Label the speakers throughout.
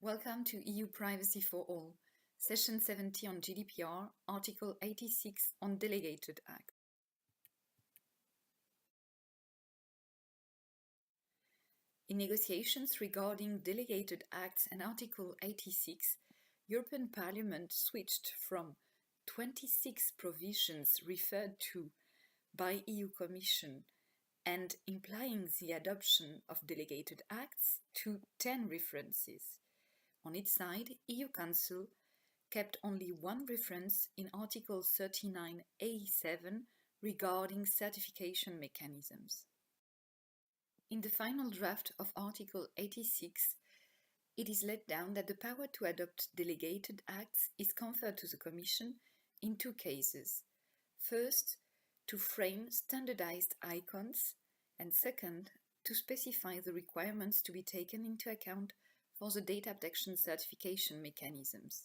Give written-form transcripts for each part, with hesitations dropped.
Speaker 1: Welcome to EUPrivacyForAll, Session 70 on GDPR, Article 86 on Delegated Acts. In negotiations regarding Delegated Acts and Article 86, European Parliament switched from 26 provisions referred to by EU Commission and implying the adoption of Delegated Acts to 10 references. On its side, EU Council kept only one reference in Article 39A7 regarding certification mechanisms. In the final draft of Article 86, it is laid down that the power to adopt delegated acts is conferred to the Commission in two cases. First, to frame standardized icons, and second, to specify the requirements to be taken into account for the data protection certification mechanisms.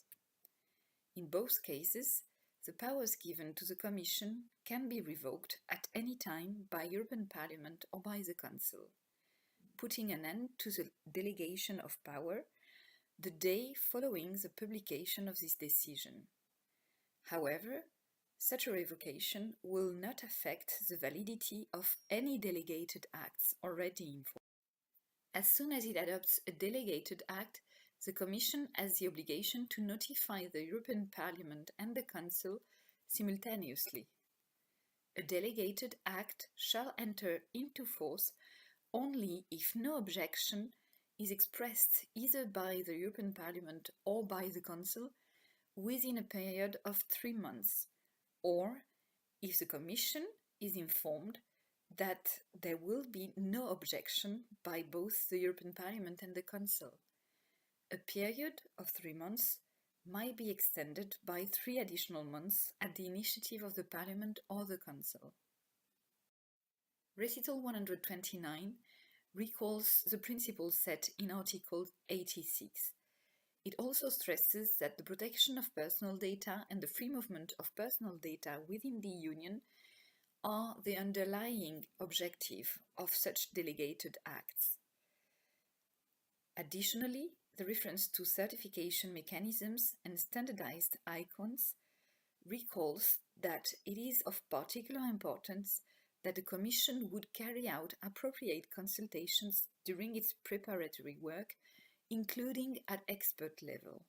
Speaker 1: In both cases, the powers given to the Commission can be revoked at any time by European Parliament or by the Council, putting an end to the delegation of power the day following the publication of this decision. However, such a revocation will not affect the validity of any delegated acts already in force. As soon as it adopts a delegated act, the Commission has the obligation to notify the European Parliament and the Council simultaneously. A delegated act shall enter into force only if no objection is expressed either by the European Parliament or by the Council within a period of 3 months, or if the Commission is informed that there will be no objection by both the European Parliament and the Council. A period of 3 months might be extended by 3 additional months at the initiative of the Parliament or the Council. Recital 129 recalls the principles set in Article 86. It also stresses that the protection of personal data and the free movement of personal data within the Union are the underlying objective of such delegated acts. Additionally, the reference to certification mechanisms and standardized icons recalls that it is of particular importance that the Commission would carry out appropriate consultations during its preparatory work, including at expert level.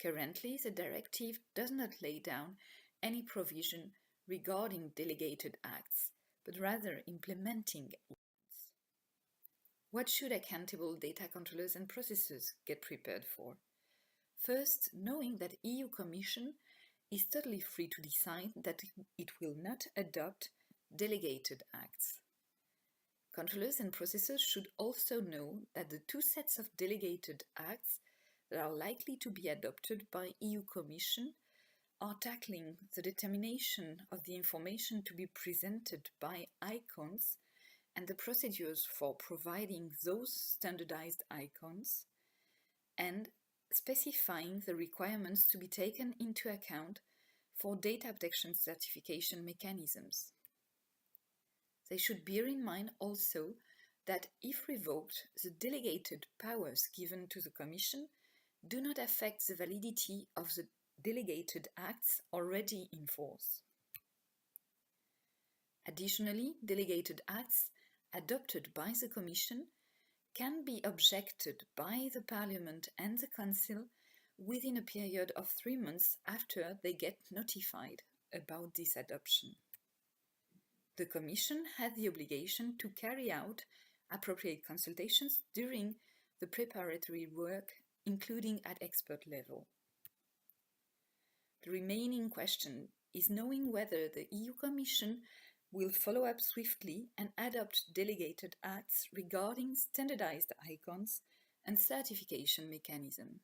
Speaker 1: Currently, the directive does not lay down any provision regarding delegated acts, but rather implementing ones. What should accountable data controllers and processors get prepared for? First, knowing that EU Commission is totally free to decide that it will not adopt delegated acts. Controllers and processors should also know that the 2 sets of delegated acts that are likely to be adopted by EU Commission are tackling the determination of the information to be presented by icons and the procedures for providing those standardized icons, and specifying the requirements to be taken into account for data protection certification mechanisms. They should bear in mind also that if revoked, the delegated powers given to the Commission do not affect the validity of the delegated acts already in force. Additionally, delegated acts adopted by the Commission can be objected by the Parliament and the Council within a period of 3 months after they get notified about this adoption. The Commission has the obligation to carry out appropriate consultations during the preparatory work, including at expert level. The remaining question is knowing whether the EU Commission will follow up swiftly and adopt delegated acts regarding standardized icons and certification mechanism.